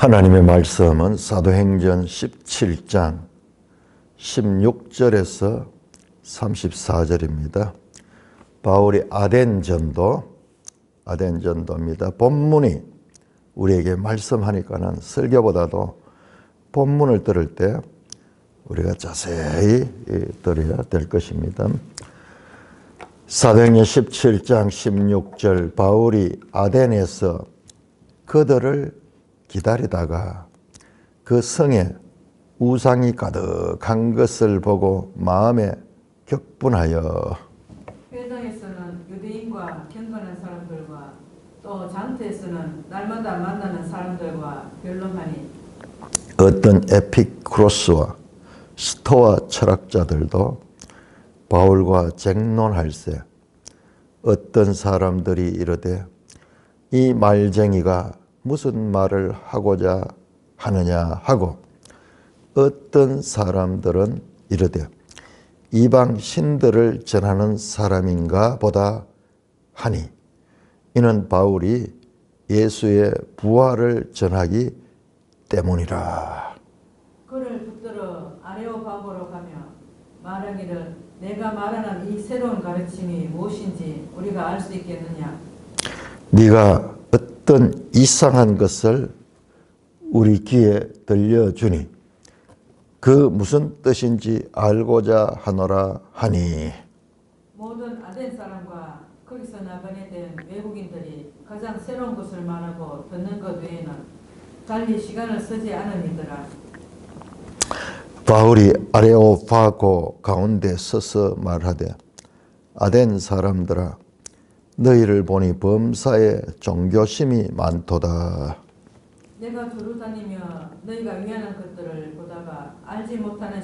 하나님의 말씀은 사도행전 17장 16절에서 34절입니다. 바울이 아덴전도입니다. 본문이 우리에게 말씀하니까는 설교보다도 본문을 들을 때 우리가 자세히 들어야 될 것입니다. 사도행전 17장 16절 바울이 아덴에서 그들을 기다리다가 그 성에 우상이 가득한 것을 보고 마음에 격분하여 회당에서는 유대인과 경건한 사람들과 또 장터에서는 날마다 만나는 사람들과 변론하니 어떤 에피쿠로스와 스토아 철학자들도 바울과 쟁론할세 어떤 사람들이 이르되 이 말쟁이가 무슨 말을 하고자 하느냐 하고 어떤 사람들은 이르되 이방 신들을 전하는 사람인가 보다 하니 이는 바울이 예수의 부활을 전하기 때문이라. 그를 붙들어 아레오바고로 가며 말하기를 내가 말하는 이 새로운 가르침이 무엇인지 우리가 알 수 있겠느냐. 네가 어떤 이상한 것을 우리 귀에 들려주니 그 무슨 뜻인지 알고자 하노라 하니 모든 아덴 사람과 거기서 나그네 된 외국인들이 가장 새로운 것을 말하고 듣는 것 외에는 달리 시간을 쓰지 않으니더라. 바울이 아레오파고 가운데 서서 말하되 아덴 사람들아 너희를 보니 범사에 종교심이 많도다. 내가 두루 다니며 너희가 위하는 것들을 보다가 알지 못하는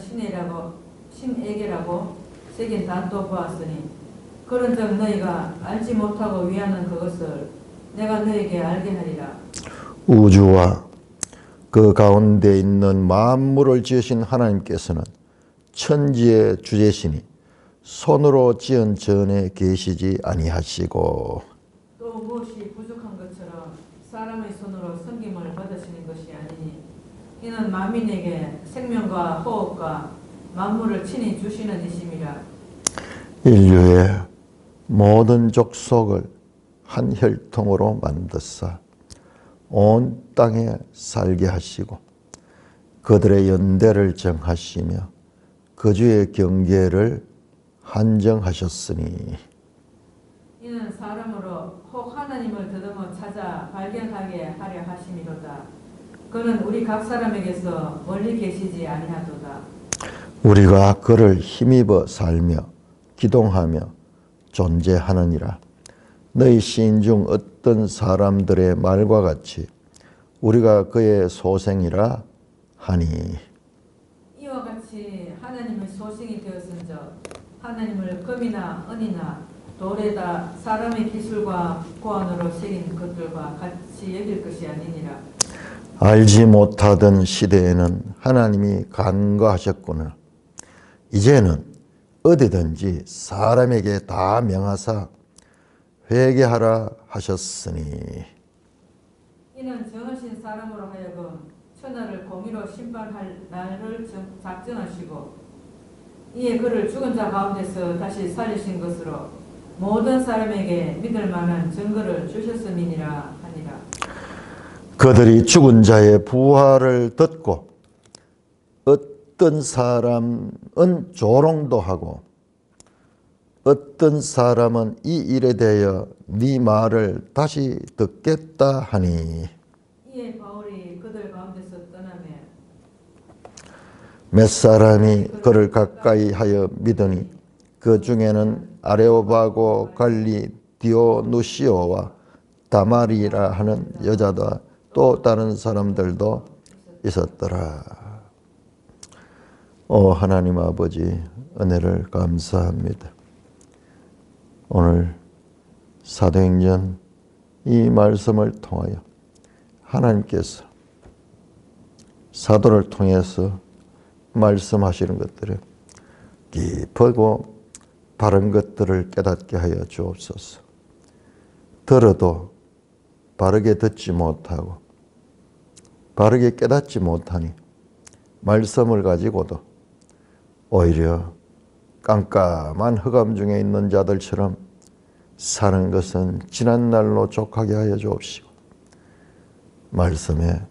신에게라고 새긴 단도 보았으니 그런즉 너희가 알지 못하고 위하는 그것을 내가 너희에게 알게 하리라. 우주와 그 가운데 있는 만물을 지으신 하나님께서는 천지의 주제시니 손으로 지은 전에 계시지 아니하시고 또 무엇이 부족한 것처럼 사람의 손으로 섬김을 받으시는 것이 아니니 이는 만민에게 생명과 호흡과 만물을 친히 주시는 이심이라. 인류의 모든 족속을 한 혈통으로 만드사 온 땅에 살게 하시고 그들의 연대를 정하시며 그주의 경계를 한정하셨으니 이는 사람으로 혹 하나님을 더듬어 찾아 발견하게 하려 하심이로다. 그는 우리 각 사람에게서 멀리 계시지 아니하도다. 우리가 그를 힘입어 살며 기동하며 존재하느니라. 너희 시인 중 어떤 사람들의 말과 같이 우리가 그의 소생이라 하니 이와 같이 하나님의 소생이 되었은즉 하나님을 금이나 은이나 돌에다 사람의 기술과 고안으로 새긴 것들과 같이 여길 것이 아니니라. 알지 못하던 시대에는 하나님이 간과하셨구나. 이제는 어디든지 사람에게 다 명하사 회개하라 하셨으니 이는 정하신 사람으로 하여금 천하를 공의로 심판할 날을 작정하시고 이에 그를 죽은 자 가운데서 다시 살리신 것으로 모든 사람에게 믿을 만한 증거를 주셨음이니라 하니라. 그들이 죽은 자의 부활을 듣고 어떤 사람은 조롱도 하고 어떤 사람은 이 일에 대하여 네 말을 다시 듣겠다 하니 이에 바울이 그들 가운데서 떠나매 몇 사람이 그를 가까이 하여 믿으니 그 중에는 아레오바고 관리 디오누시오와 다마리라 하는 여자다 또 다른 사람들도 있었더라. 오 하나님 아버지 은혜를 감사합니다. 오늘 사도행전 이 말씀을 통하여 하나님께서 사도를 통해서 말씀하시는 것들을 깊고 바른 것들을 깨닫게 하여 주옵소서. 들어도 바르게 듣지 못하고 바르게 깨닫지 못하니 말씀을 가지고도 오히려 깜깜한 흑암 중에 있는 자들처럼 사는 것은 지난 날로 족하게 하여 주옵시고 말씀에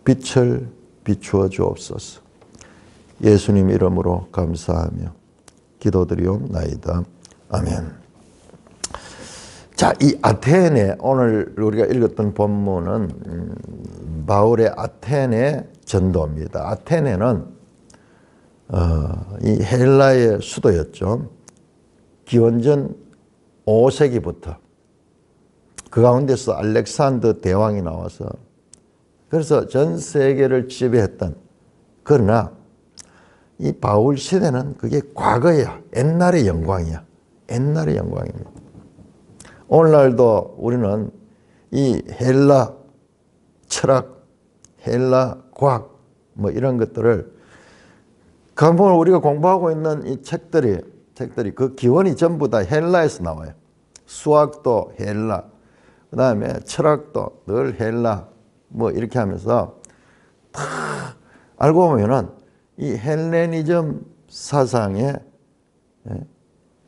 빛을 비추어 주옵소서. 예수님 이름으로 감사하며 기도드리옵나이다. 아멘. 자, 이 아테네, 오늘 우리가 읽었던 본문은 바울의 아테네 전도입니다. 아테네는 이 헬라의 수도였죠. 기원전 5세기부터 그 가운데서 알렉산더 대왕이 나와서 그래서 전 세계를 지배했던, 그러나 이 바울 시대는 그게 과거야. 옛날의 영광이야. 옛날의 영광입니다. 오늘날도 우리는 이 헬라 철학, 헬라 과학 뭐 이런 것들을 그보면 우리가 공부하고 있는 이 책들이 그 기원이 전부 다 헬라에서 나와요. 수학도 헬라, 그 다음에 철학도 늘 헬라, 뭐 이렇게 하면서 다 알고 보면은 이 헬레니즘 사상의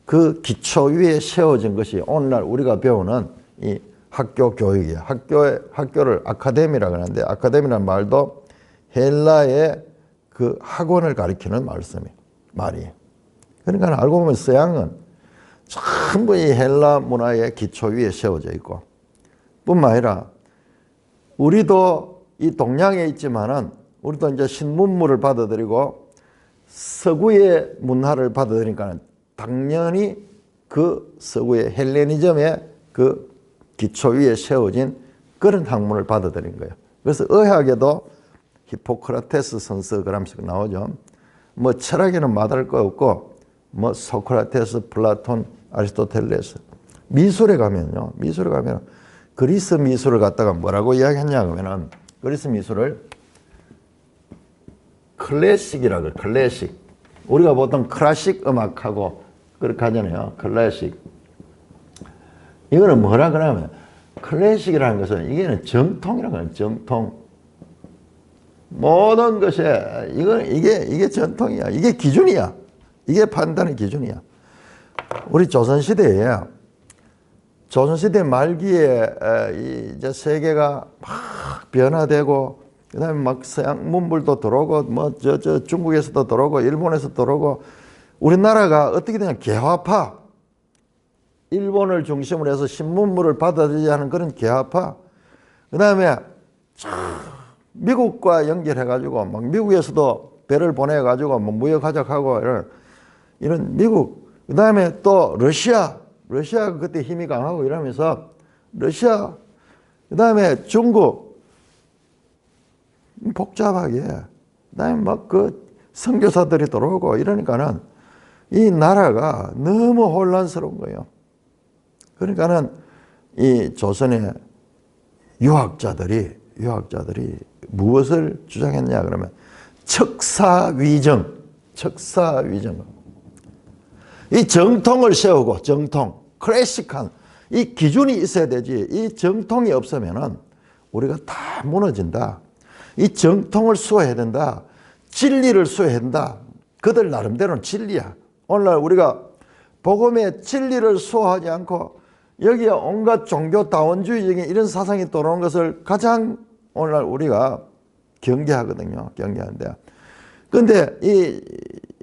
그 기초 위에 세워진 것이 오늘날 우리가 배우는 이 학교 교육이에요. 학교를 아카데미라고 하는데, 아카데미라는 말도 헬라의 그 학원을 가리키는 말이에요. 그러니까 알고 보면 서양은 전부 이 헬라 문화의 기초 위에 세워져 있고, 뿐만 아니라 우리도 이 동양에 있지만은 우리도 이제 신문물을 받아들이고 서구의 문화를 받아들이니까 당연히 그 서구의 헬레니즘의 그 기초 위에 세워진 그런 학문을 받아들인 거예요. 그래서 의학에도 히포크라테스 선서 그람식 나오죠. 뭐 철학에는 말할 거 없고 뭐 소크라테스, 플라톤, 아리스토텔레스. 미술에 가면 그리스 미술을 갖다가 뭐라고 이야기했냐 그러면은 그리스 미술을 클래식이라고 그래요. 클래식. 우리가 보통 클래식 음악하고 그렇게 하잖아요. 클래식. 이거는 뭐라 그러냐면 클래식이라는 것은 이게는 정통이라고 해요. 정통. 모든 것에 이게 전통이야. 이게 기준이야. 이게 판단의 기준이야. 우리 조선시대에 말기에 이제 세계가 막 변화되고 그다음에 막 서양 문물도 들어오고 뭐 중국에서도 들어오고 일본에서 들어오고 우리나라가 어떻게 되냐 개화파. 일본을 중심으로 해서 신문물을 받아들여야 하는 그런 개화파. 그다음에 미국과 연결해가지고 막 미국에서도 배를 보내가지고 뭐 무역하자하고 이런 미국. 그다음에 또 러시아가 그때 힘이 강하고 이러면서 러시아. 그다음에 중국. 복잡하게. 그다음에 막 그 선교사들이 들어오고 이러니까는 이 나라가 너무 혼란스러운 거예요. 그러니까는 이 조선의 유학자들이 무엇을 주장했냐 그러면 척사위정. 이 정통을 세우고 클래식한 이 기준이 있어야 되지. 이 정통이 없으면은 우리가 다 무너진다. 이 정통을 수호해야 된다. 진리를 수호해야 된다. 그들 나름대로는 진리야. 오늘날 우리가 복음의 진리를 수호하지 않고 여기에 온갖 종교다원주의적인 이런 사상이 들어오는 것을 가장 오늘날 우리가 경계하거든요. 경계하는데. 그런데 이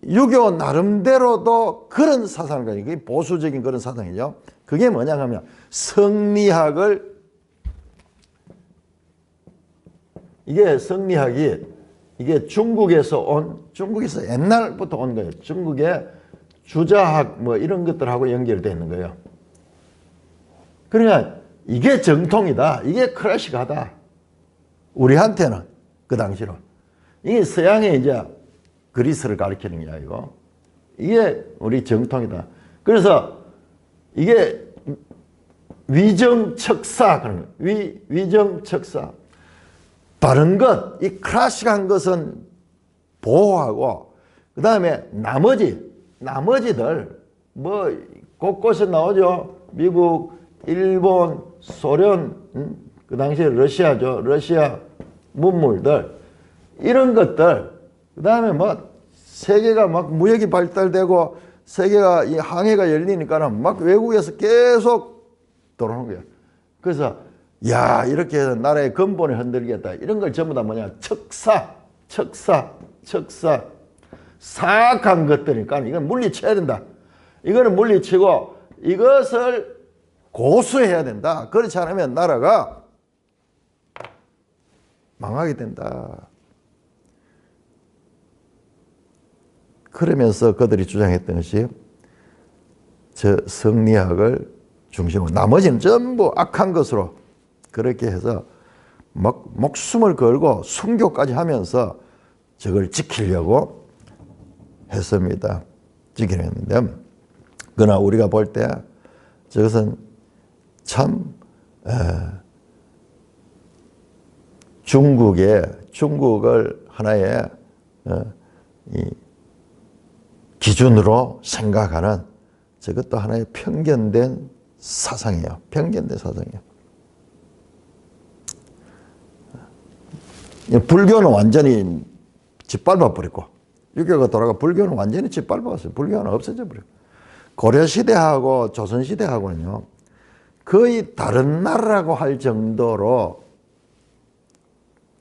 유교 나름대로도 그런 사상을 가지고, 그게 보수적인 그런 사상이죠. 그게 뭐냐 하면 성리학을, 이게 성리학이 이게 중국에서 옛날부터 온 거예요. 중국의 주자학 뭐 이런 것들하고 연결되어 있는 거예요. 그러니까 이게 정통이다. 이게 클래식하다. 우리한테는 그 당시로. 이게 서양의 이제 그리스를 가리키는 게 아니고 이게 우리 정통이다. 그래서 이게 위정척사 그런 거예요. 위정척사. 바른 것, 이 클래식한 것은 보호하고 그 다음에 나머지들 뭐 곳곳에 나오죠. 미국, 일본, 소련, 그 당시에 러시아죠. 러시아, 문물들, 이런 것들, 그 다음에 뭐 세계가 막 무역이 발달되고 세계가 이 항해가 열리니까는 막 외국에서 계속 들어오는 거야. 그래서 야, 이렇게 해서 나라의 근본을 흔들겠다. 이런 걸 전부 다 뭐냐? 척사. 사악한 것들이니까 이건 물리쳐야 된다. 이거는 물리치고 이것을 고수해야 된다. 그렇지 않으면 나라가 망하게 된다. 그러면서 그들이 주장했던 것이 저 성리학을 중심으로 나머지는 전부 악한 것으로 그렇게 해서 막 목숨을 걸고 순교까지 하면서 저걸 지키려고 했습니다. 지키려 했는데 그러나 우리가 볼 때 저것은 참 중국을 하나의 이 기준으로 생각하는 저것도 하나의 편견된 사상이에요. 편견된 사상이에요. 불교는 완전히 짓밟아 버리고 유교가 돌아가 불교는 완전히 짓밟았어요. 불교는 없어져 버려요. 고려시대하고 조선시대하고는요 거의 다른 나라라고 할 정도로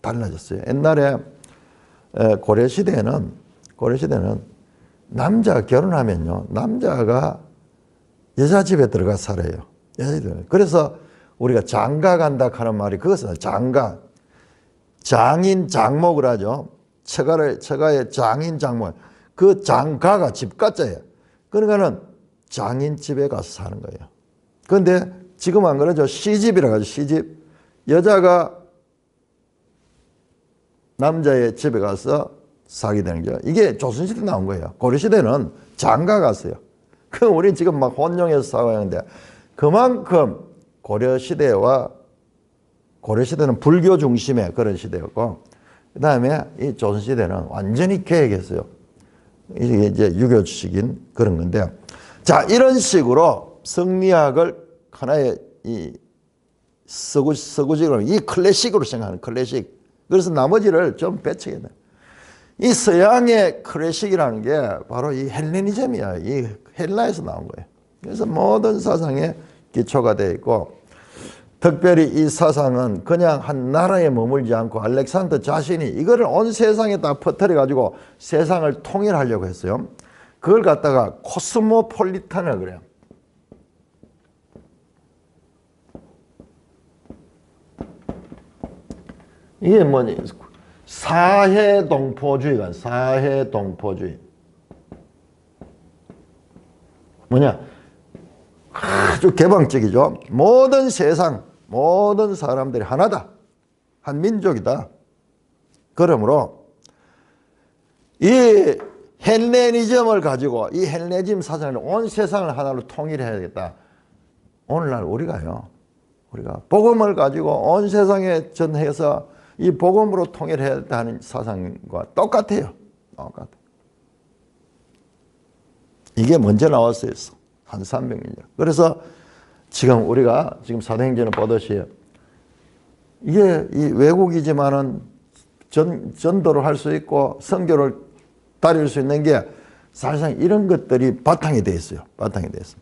달라졌어요. 옛날에 고려시대는 남자가 결혼하면요 남자가 여자 집에 들어가 살아요. 그래서 우리가 장가 간다 하는 말이 그것은 장가, 장인 장목을 하죠. 처가의 장인 장목. 그 장가가 집가자예요. 그러니까는 장인 집에 가서 사는 거예요. 그런데 지금 안 그러죠. 시집이라고 하죠. 시집. 여자가 남자의 집에 가서 사게 되는 거죠. 이게 조선시대 나온 거예요. 고려시대는 장가 갔어요. 그럼 우리는 지금 막 혼용해서 사고 하는데 그만큼 고려시대는 불교 중심의 그런 시대였고 그 다음에 이 조선시대는 완전히 개혁했어요. 이게 이제 유교식인 그런 건데 자 이런 식으로 성리학을 하나의 이 서구식으로 이 클래식으로 생각하는 클래식 그래서 나머지를 좀 배척해야 돼요. 이 서양의 클래식이라는 게 바로 이 헬레니즘이야. 이 헬라에서 나온 거예요. 그래서 모든 사상의 기초가 되어 있고 특별히 이 사상은 그냥 한 나라에 머물지 않고 알렉산더 자신이 이거를 온 세상에 다 퍼뜨려 가지고 세상을 통일하려고 했어요. 그걸 갖다가 코스모폴리탄이라고 그래요. 이게 뭐니? 사해동포주의가 사해동포주의. 뭐냐? 아주 개방적이죠. 모든 세상, 모든 사람들이 하나다. 한 민족이다. 그러므로 이 헬레니즘을 가지고 이 헬레니즘 사상을 온 세상을 하나로 통일해야겠다. 오늘날 우리가 복음을 가지고 온 세상에 전해서 이 복음으로 통일해야 하는 사상과 똑같아요. 똑같아요. 이게 먼저 나왔어요. 한 300년. 그래서 지금 우리가 지금 사도행전을 보듯이 이게 이 외국이지만은 전도를 할 수 있고 선교를 다릴 수 있는 게 사실상 이런 것들이 바탕이 되어 있어요. 바탕이 되어 있어요.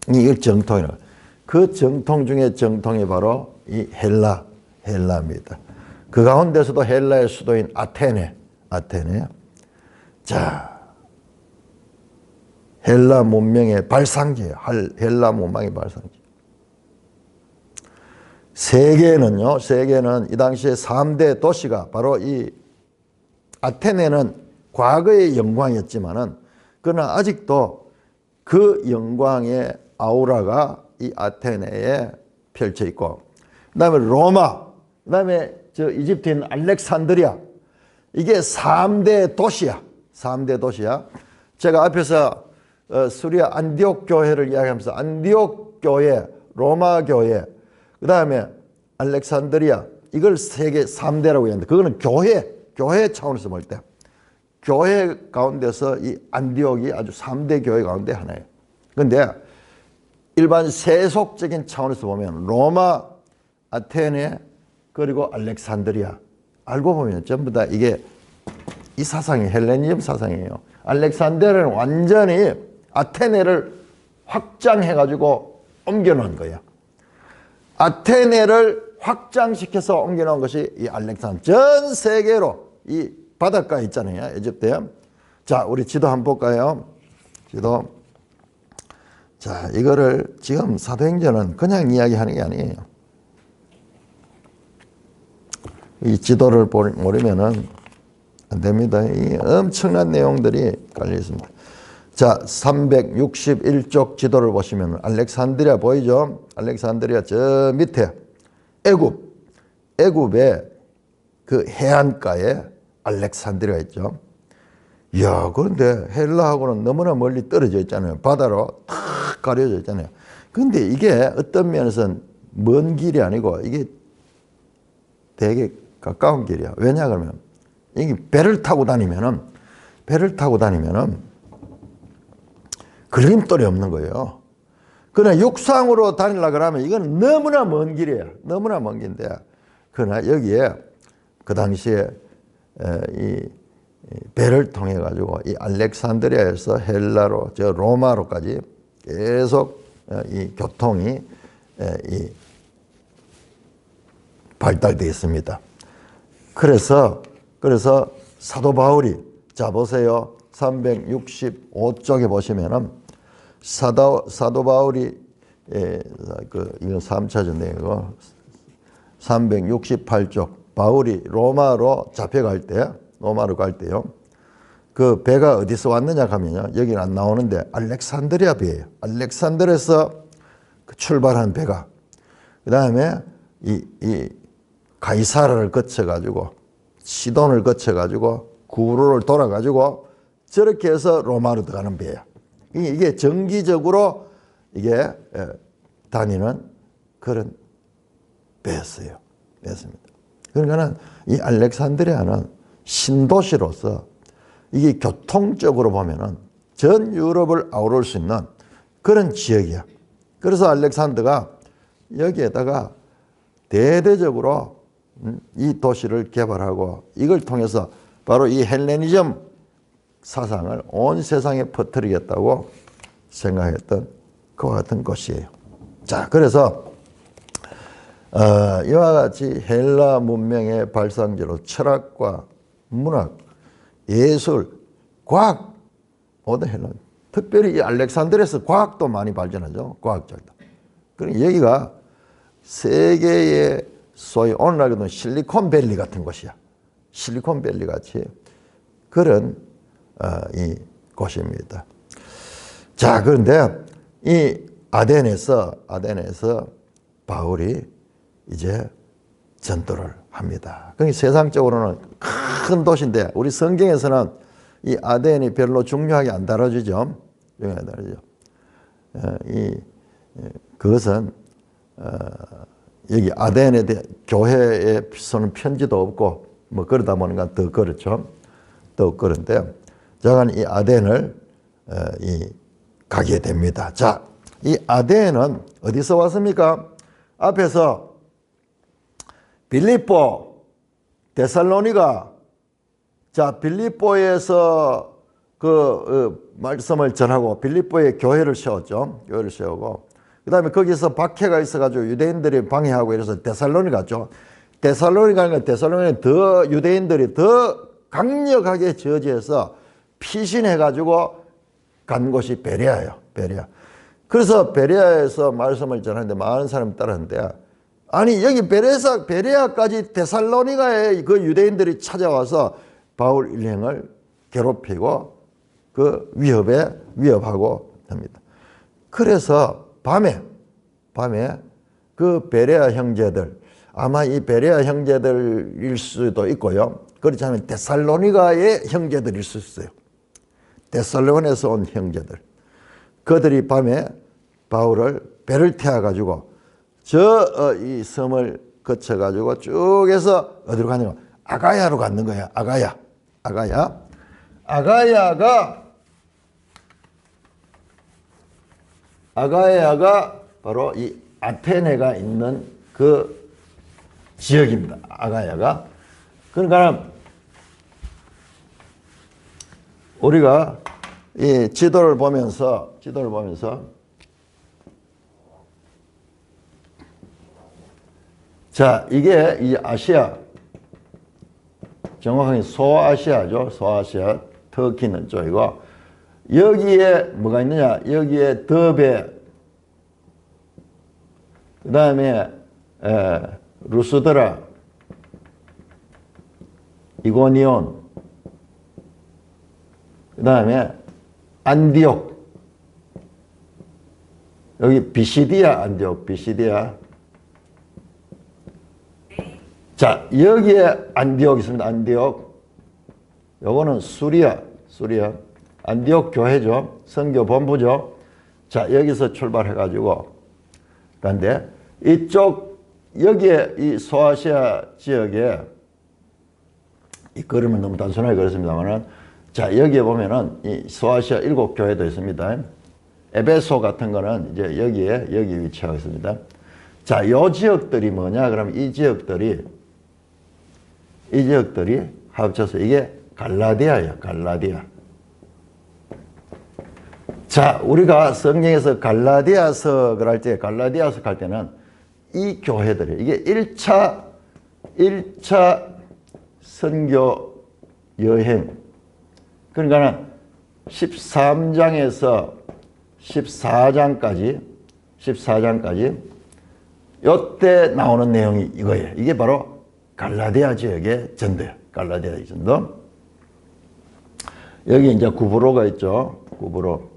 이게 정통이에요. 그 정통 중에 정통이 바로 이 헬라입니다. 그 가운데서도 헬라의 수도인 아테네. 자, 헬라 문명의 발상지예요. 헬라 문명의 발상지. 세계는 이 당시에 3대 도시가 바로 이 아테네는 과거의 영광이었지만은 그러나 아직도 그 영광의 아우라가 이 아테네에 펼쳐 있고 그다음에 로마, 그다음에 이집트인 알렉산드리아 이게 3대 도시야. 3대 도시야. 제가 앞에서 수리아 안디옥 교회를 이야기하면서 안디옥 교회, 로마 교회, 그다음에 알렉산드리아 이걸 세계 3대라고 했는데 그거는 교회 차원에서 볼 때 교회 가운데서 이 안디옥이 아주 3대 교회 가운데 하나예요. 그런데 일반 세속적인 차원에서 보면 로마, 아테네, 그리고 알렉산드리아. 알고 보면 전부 다 이게 이 사상이 헬레니즘 사상이에요. 알렉산드리아는 완전히 아테네를 확장해가지고 옮겨놓은 거예요. 아테네를 확장시켜서 옮겨놓은 것이 이 알렉산드리아. 전 세계로 이 바닷가에 있잖아요. 이집트에. 자, 우리 지도 한번 볼까요? 지도. 자, 이거를 지금 사도행전은 그냥 이야기하는 게 아니에요. 이 지도를 모르면은 안 됩니다. 이 엄청난 내용들이 깔려 있습니다. 자, 361쪽 지도를 보시면 알렉산드리아 보이죠? 알렉산드리아 저 밑에 애굽의 그 해안가에 알렉산드리아 있죠. 이야, 그런데 헬라하고는 너무나 멀리 떨어져 있잖아요. 바다로 탁 가려져 있잖아요. 근데 이게 어떤 면에서는 먼 길이 아니고 이게 되게 가까운 길이야. 왜냐 그러면 이게 배를 타고 다니면은 걸림돌이 없는 거예요. 그러나 육상으로 다니려고 하면 이건 너무나 먼 길이에요. 너무나 먼 길인데, 그러나 여기에 그 당시에 이 배를 통해 가지고 이 알렉산드리아에서 헬라로 저 로마로까지 계속 이 교통이 이 발달되어 있습니다. 그래서 사도 바울이, 자 보세요. 365쪽에 보시면은 사도 바울이 이건 3차 전쟁이고 368쪽 바울이 로마로 잡혀갈 때, 로마로 갈 때요. 그 배가 어디서 왔느냐 하면요. 여기는 안 나오는데 알렉산드리아 배예요. 알렉산드리아에서 출발한 배가 그 다음에 이 가이사라를 거쳐가지고 시돈을 거쳐가지고 구로를 돌아가지고 저렇게 해서 로마로 들어가는 배야. 이게 정기적으로 이게 다니는 그런 배였어요. 배였습니다. 그러니까는 이 알렉산드리아는 신도시로서 이게 교통적으로 보면은 전 유럽을 아우를 수 있는 그런 지역이야. 그래서 알렉산더가 여기에다가 대대적으로 이 도시를 개발하고 이걸 통해서 바로 이 헬레니즘 사상을 온 세상에 퍼뜨리겠다고 생각했던 그와 같은 것이에요. 자, 그래서 이와 같이 헬라 문명의 발상지로 철학과 문학, 예술, 과학, 모든 헬라, 특별히 이 알렉산드리아에서 과학도 많이 발전하죠. 과학적도. 그러니까 여기가 세계의 소위 오늘날로는 실리콘밸리 같은 곳이야. 실리콘밸리 같이 그런 이 곳입니다. 자, 그런데 이 아덴에서 바울이 이제 전도를 합니다. 그러니까 세상적으로는 큰 도시인데 우리 성경에서는 이 아덴이 별로 중요하게 안 다뤄지죠. 그것은 여기 아덴에 대해 교회에 쓰는 편지도 없고 뭐 그러다 보니까 더 그렇죠. 더 그런데 저는 이 아덴을 가게 됩니다. 자, 이 아덴은 어디서 왔습니까? 앞에서 빌립보, 데살로니가, 자, 빌립보에서 그 말씀을 전하고 빌립보에 교회를 세웠죠. 교회를 세우고 그 다음에 거기서 박해가 있어가지고 유대인들이 방해하고 이래서 데살로니가 갔죠. 데살로니가는 더 유대인들이 더 강력하게 저지해서 피신해가지고 간 곳이 베레아예요. 베레아. 그래서 베레아에서 말씀을 전하는데 많은 사람이 따랐는데 아니 여기 베레아까지 데살로니가에 그 유대인들이 찾아와서 바울 일행을 괴롭히고 그 위협하고 합니다. 그래서 밤에 그 베레아 형제들 아마 이 베레아 형제들일 수도 있고요. 그렇지 않으면 데살로니가의 형제들일 수 있어요. 데살로니가에서 온 형제들. 그들이 밤에 바울을 배를 태워가지고 이 섬을 거쳐가지고 쭉 해서 어디로 가느냐? 아가야로 가는 거야. 아가야가 바로 이 아테네가 있는 그 지역입니다. 아가야가. 그러니까 우리가 이 지도를 보면서 자, 이게 이 아시아, 정확하게 소아시아죠. 소아시아, 터키는 쪽이고, 여기에 뭐가 있느냐? 여기에 더베, 그 다음에 루스드라, 이고니온, 그 다음에 안디옥, 여기 비시디아, 안디옥, 비시디아. 자, 여기에 안디옥 있습니다. 안디옥. 요거는 수리아. 안디옥 교회죠. 선교 본부죠. 자, 여기서 출발해가지고, 그런데 이쪽, 여기에 이 소아시아 지역에, 이 걸음은 너무 단순하게 그렇습니다만은, 자, 여기에 보면은 이 소아시아 7교회도 있습니다. 에베소 같은 거는 이제 여기 위치하고 있습니다. 자, 요 지역들이 뭐냐? 그럼 이 지역들이 합쳐서 이게 갈라디아예요. 갈라디아. 자, 우리가 성경에서 갈라디아서 할 때는 이 교회들이 이게 1차 선교 여행. 그러니까는 13장에서 14장까지 요때 나오는 내용이 이거예요. 이게 바로 갈라디아 지역의 전도예요. 갈라디아 전도. 여기 이제 구브로가 있죠. 구브로.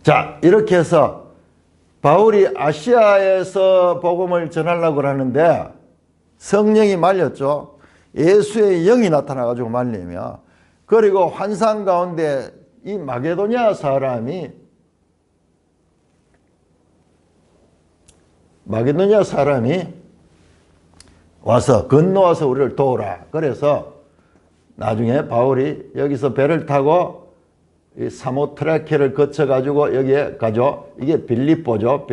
자, 이렇게 해서 바울이 아시아에서 복음을 전하려고 하는데 성령이 말렸죠. 예수의 영이 나타나가지고 말리며, 그리고 환상 가운데 이 마게도냐 사람이 와서 건너와서 우리를 도우라. 그래서 나중에 바울이 여기서 배를 타고 이 사모트라케를 거쳐가지고 여기에 가죠. 이게 빌립보죠.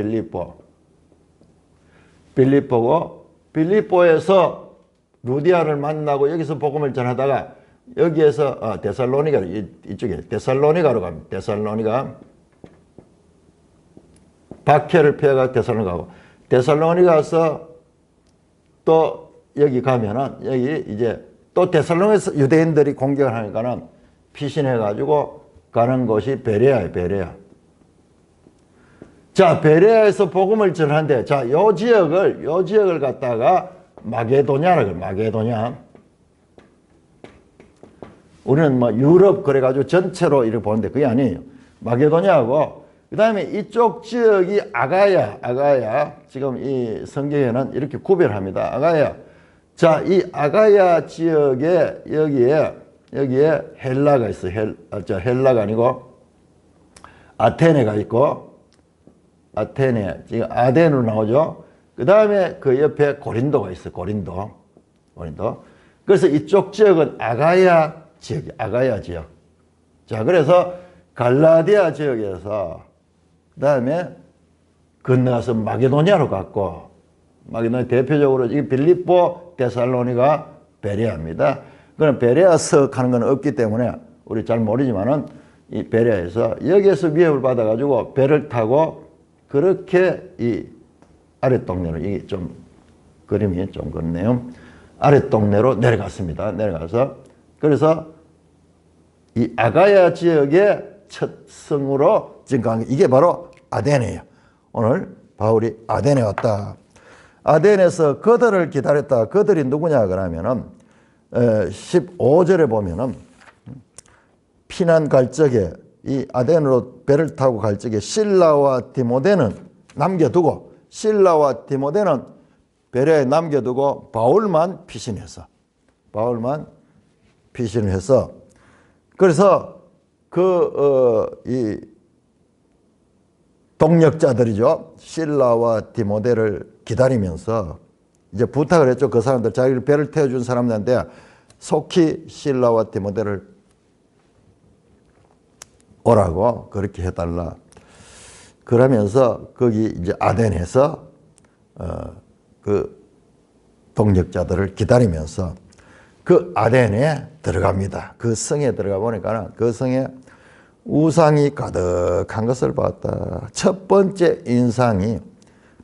빌립보고 빌립보에서 루디아를 만나고 여기서 복음을 전하다가 여기에서 데살로니가, 이쪽에 데살로니가로 갑니다. 데살로니가. 박해를 피해가 데살로니가 가고, 데살로니가 가서 또 여기 가면은 여기 이제 또 데살로니가에서 유대인들이 공격을 하니까는 피신해가지고 가는 곳이 베레아예요. 베레아. 자, 베레아에서 복음을 전하는데, 자, 요 지역을 갖다가 마게도냐라고 해요. 마게도냐. 우리는 뭐 유럽 그래가지고 전체로 이렇게 보는데 그게 아니에요. 마게도냐하고, 그 다음에 이쪽 지역이 아가야. 지금 이 성경에는 이렇게 구별합니다. 아가야. 자, 이 아가야 지역에 여기에 헬라가 있어요. 헬라가 아니고 아테네가 있고, 아테네, 지금 아덴으로 나오죠. 그 다음에 그 옆에 고린도가 있어요. 고린도. 그래서 이쪽 지역은 아가야 지역. 자, 그래서 갈라디아 지역에서 그 다음에 건너가서 마게도냐로 갔고, 마게도냐 대표적으로 이 빌립보, 데살로니가, 베레아입니다. 그럼 베레아서 가는 건 없기 때문에 우리 잘 모르지만은 이 베레아에서 여기에서 위협을 받아가지고 배를 타고 그렇게 이 아랫동네로, 이게 좀 그림이 좀 그렇네요. 아랫동네로 내려갔습니다. 내려가서 그래서 이 아가야 지역의 첫 성으로 지금 간 게 이게 바로 아데네예요. 오늘 바울이 아데네 왔다. 아덴에서 그들을 기다렸다. 그들이 누구냐 그러면은 15절에 보면은 피난 갈 적에 이 아덴으로 배를 타고 갈 적에 실라와 디모데는 남겨두고, 실라와 디모데는 베레아에 남겨두고 바울만 피신해서 그래서 이 동력자들이죠. 실라와 디모데를 기다리면서 이제 부탁을 했죠. 그 사람들, 자기를 배를 태워준 사람들한테 속히 실라와 디모데를 오라고 그렇게 해달라. 그러면서 거기 이제 아덴에서 그 동역자들을 기다리면서 그 아덴에 들어갑니다. 그 성에 들어가 보니까 그 성에 우상이 가득한 것을 봤다. 첫 번째 인상이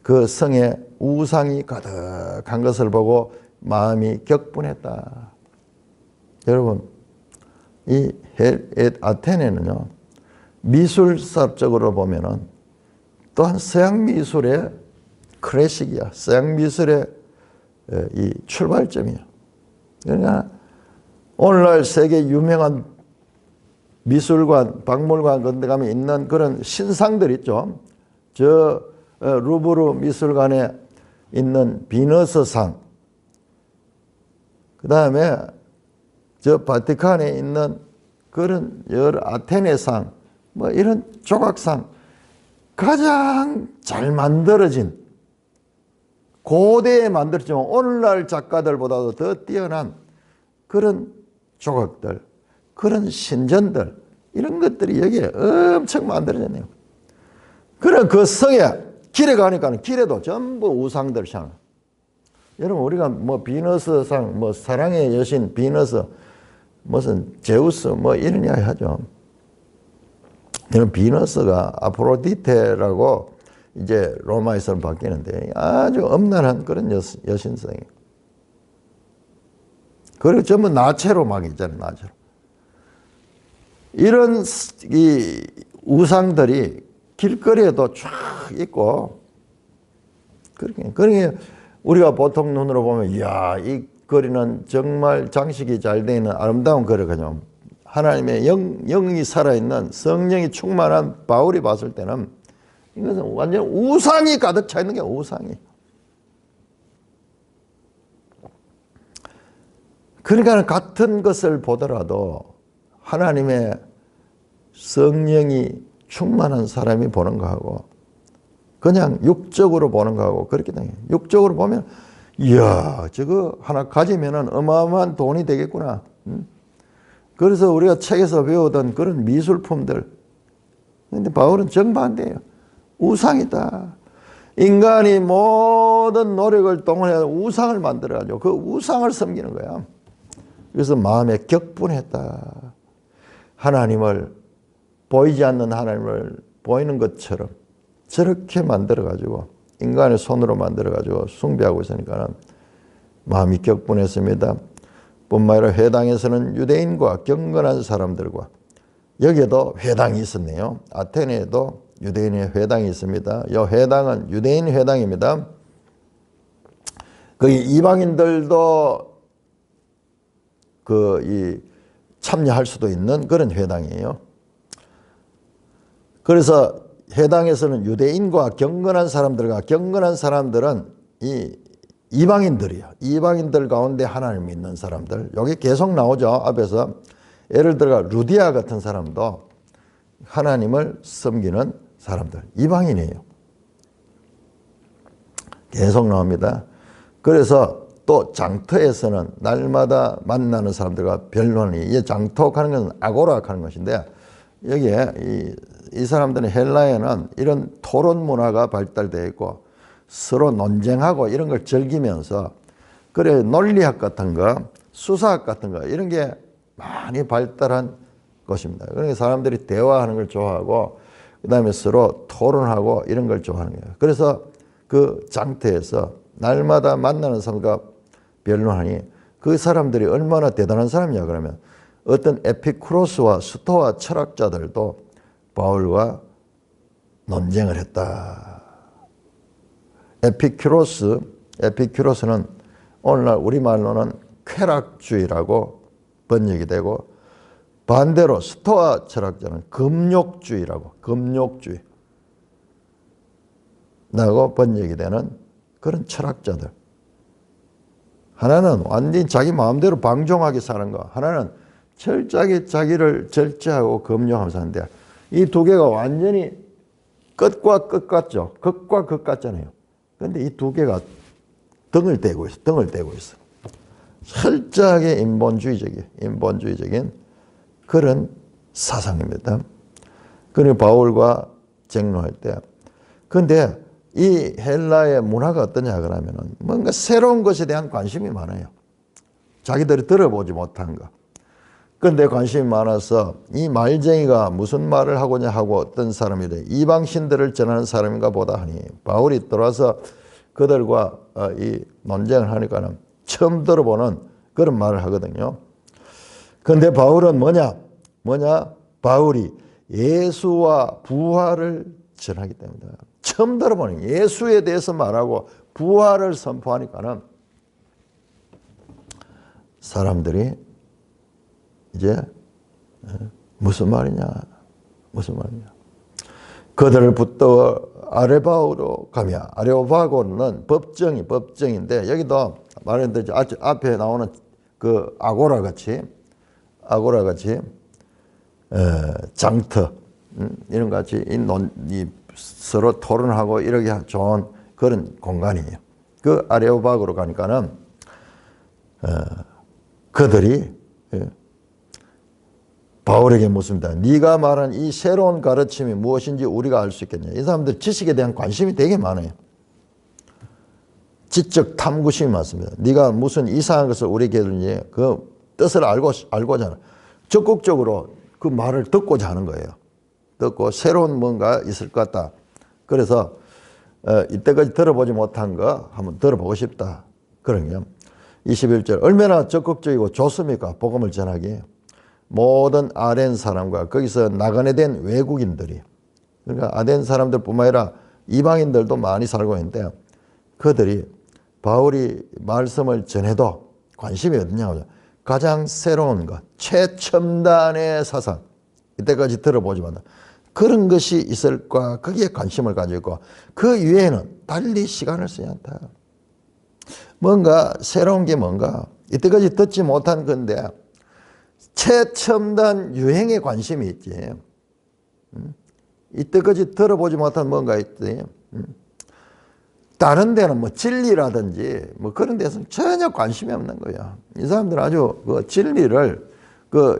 그 성에 우상이 가득한 것을 보고 마음이 격분했다. 여러분, 이 아테네는요, 미술사적으로 보면은 또한 서양 미술의 클래식이야. 서양 미술의 이 출발점이야. 그러니까 오늘날 세계 유명한 미술관, 박물관 그런 데 가면 있는 그런 신상들 있죠. 저 루브르 미술관에 있는 비너스상, 그 다음에 저 바티칸에 있는 그런 여러 아테네상, 뭐 이런 조각상, 가장 잘 만들어진, 고대에 만들었지만 오늘날 작가들보다도 더 뛰어난 그런 조각들, 그런 신전들, 이런 것들이 여기에 엄청 만들어졌네요. 그래, 그 성에 길에 가니까 길에도 전부 우상들상. 여러분, 우리가 뭐 비너스상, 뭐 사랑의 여신 비너스, 무슨 제우스 뭐 이런 이야기 하죠. 이런 비너스가 아프로디테라고 이제 로마에서는 바뀌는데 아주 엄난한 그런 여신성이에요. 그리고 전부 나체로 막 있잖아요, 나체로. 이런 이 우상들이 길거리에도 쫙 있고, 그러니까 우리가 보통 눈으로 보면, 이야, 이 거리는 정말 장식이 잘 되어 있는 아름다운 거리거든요. 하나님의 영이 살아있는 성령이 충만한 바울이 봤을 때는 이것은 완전 우상이 가득 차 있는 게 우상이. 그러니까 같은 것을 보더라도 하나님의 성령이 충만한 사람이 보는 거하고 그냥 육적으로 보는 거하고 그렇게 돼요. 육적으로 보면 이야, 저거 하나 가지면은 어마어마한 돈이 되겠구나. 그래서 우리가 책에서 배우던 그런 미술품들. 근데 바울은 정반대예요. 우상이다. 인간이 모든 노력을 동원해 우상을 만들어가지고 그 우상을 섬기는 거야. 그래서 마음에 격분했다. 하나님을, 보이지 않는 하나님을 보이는 것처럼 저렇게 만들어가지고 인간의 손으로 만들어가지고 숭배하고 있으니까 마음이 격분했습니다. 뿐만 아니라 회당에서는 유대인과 경건한 사람들과, 여기에도 회당이 있었네요. 아테네에도 유대인의 회당이 있습니다. 이 회당은 유대인 회당입니다. 거기 이방인들도 참여할 수도 있는 그런 회당이에요. 그래서 회당에서는 유대인과 경건한 사람들과, 경건한 사람들은 이 이방인들이요. 이방인들 가운데 하나님을 믿는 사람들. 여기 계속 나오죠. 앞에서. 예를 들어 루디아 같은 사람도 하나님을 섬기는 사람들. 이방인이에요. 계속 나옵니다. 그래서 또 장터에서는 날마다 만나는 사람들과 변론이, 이 장터하는 것은 아고라 하는 것인데, 여기에 이 사람들은 헬라에는 이런 토론 문화가 발달되어 있고 서로 논쟁하고 이런 걸 즐기면서, 그래 논리학 같은 거, 수사학 같은 거 이런 게 많이 발달한 것입니다. 그러니까 사람들이 대화하는 걸 좋아하고 그 다음에 서로 토론하고 이런 걸 좋아하는 거예요. 그래서 그 장터에서 날마다 만나는 사람과 변론하니 그 사람들이 얼마나 대단한 사람이냐 그러면, 어떤 에피쿠로스와 스토아 철학자들도 바울과 논쟁을 했다. 에피큐로스는 오늘날 우리말로는 쾌락주의라고 번역이 되고, 반대로 스토아 철학자는 금욕주의라고 번역이 되는 그런 철학자들. 하나는 완전히 자기 마음대로 방종하게 사는 거, 하나는 철저하게 자기를 절제하고 금욕하면서 사는데, 이 두 개가 완전히 끝과 끝 같죠. 극과 극 같잖아요. 그런데 이 두 개가 등을 떼고 있어. 철저하게 인본주의적인 그런 사상입니다. 그리고 바울과 쟁론할 때, 그런데 이 헬라의 문화가 어떠냐 그러면은 뭔가 새로운 것에 대한 관심이 많아요. 자기들이 들어보지 못한 거. 그런데 관심이 많아서 이 말쟁이가 무슨 말을 하고냐 하고 어떤 사람이래 이방신들을 전하는 사람인가 보다 하니 바울이 들어와서 그들과 이 논쟁을 하니까는 처음 들어보는 그런 말을 하거든요. 그런데 바울은 뭐냐? 바울이 예수와 부활을 전하기 때문이다. 처음 들어보는 예수에 대해서 말하고 부활을 선포하니까는 사람들이 이제 무슨 말이냐. 그들을 붙들어 아레바오로 가며 아레오바고는 법정인데 여기도 말했듯이 앞에 나오는 그 아고라 같이 장터 이런 같이 이 서로 토론하고 이렇게 좋은 그런 공간이에요. 그 아레오바고로 가니까는 그들이 바울에게 묻습니다. 네가 말한 이 새로운 가르침이 무엇인지 우리가 알 수 있겠냐. 이 사람들 지식에 대한 관심이 되게 많아요. 지적 탐구심이 많습니다. 네가 무슨 이상한 것을 우리에게 들으니 그 뜻을 알고자 하는 적극적으로 그 말을 듣고자 하는 거예요. 듣고 새로운 뭔가 있을 것 같다. 그래서 이때까지 들어보지 못한 거 한번 들어보고 싶다. 그러면 21절 얼마나 적극적이고 좋습니까? 복음을 전하기에. 모든 아덴 사람과 거기서 나그네된 외국인들이 그러니까 아덴 사람들뿐만 아니라 이방인들도 많이 살고 있는데 그들이 바울이 말씀을 전해도 관심이 어디냐고 가장 새로운 것 최첨단의 사상 이때까지 들어보지 못한 그런 것이 있을까 거기에 관심을 가지고 있고 그 이외에는 달리 시간을 쓰지 않다. 뭔가 새로운 게 뭔가 이때까지 듣지 못한 건데 최첨단 유행에 관심이 있지. 이때까지 들어보지 못한 뭔가 있지. 다른 데는 뭐 진리라든지 뭐 그런 데서는 전혀 관심이 없는 거야. 이 사람들은 아주 그 진리를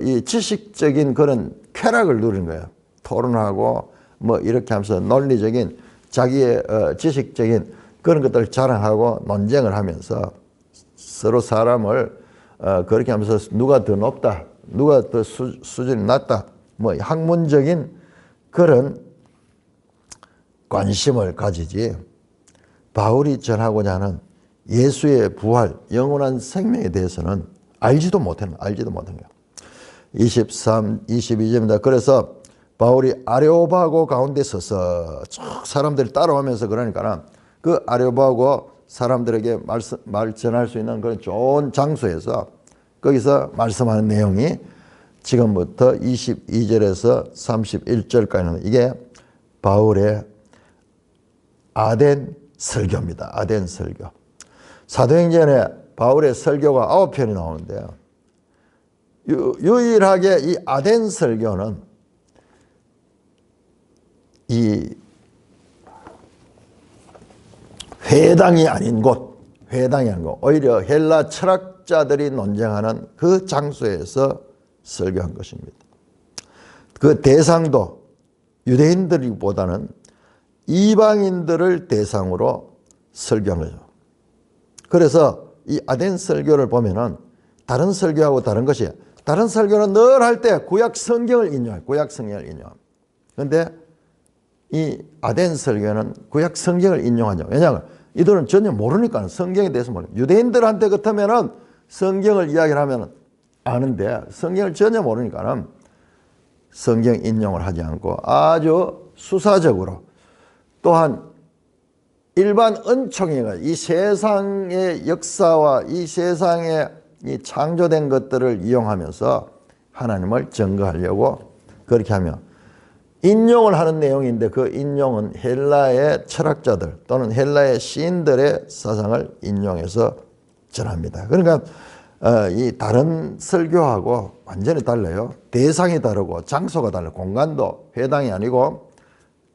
이 지식적인 그런 쾌락을 누리는 거야. 토론하고 뭐 이렇게 하면서 논리적인 자기의 지식적인 그런 것들을 자랑하고 논쟁을 하면서 서로 사람을 그렇게 하면서 누가 더 높다. 누가 더 수준이 낮다. 뭐 학문적인 그런 관심을 가지지. 바울이 전하고자 하는 예수의 부활, 영원한 생명에 대해서는 알지도 못한 거예요. 22절입니다. 그래서 바울이 아레오바고 가운데 서서 쭉 사람들이 따라오면서 그러니까 그 아레오바고 사람들에게 말 전할 수 있는 그런 좋은 장소에서 거기서 말씀하는 내용이 지금부터 22절에서 31절까지는 이게 바울의 아덴 설교입니다. 아덴 설교. 사도행전에 바울의 설교가 9편이 나오는데요. 유일하게 이 아덴 설교는 이 회당이 아닌 곳, 오히려 헬라 철학자들이 논쟁하는 그 장소에서 설교한 것입니다. 그 대상도 유대인들보다는 이방인들을 대상으로 설교한 거죠. 그래서 이 아덴 설교를 보면은 다른 설교하고 다른 것이 다른 설교는 늘 할 때 구약 성경을 인용해요. 그런데 이 아덴 설교는 구약 성경을 인용하죠. 왜냐하면 이들은 전혀 모르니까 성경에 대해서 모르요. 유대인들한테 같으면은 성경을 이야기를 하면 아는데 성경을 전혀 모르니까는 성경 인용을 하지 않고 아주 수사적으로 또한 일반 은총이 이 세상의 역사와 이 세상에 이 창조된 것들을 이용하면서 하나님을 증거하려고 그렇게 하며 인용을 하는 내용인데 그 인용은 헬라의 철학자들 또는 헬라의 시인들의 사상을 인용해서 전합니다. 그러니까 이 다른 설교하고 완전히 달라요. 대상이 다르고 장소가 달라요. 공간도 회당이 아니고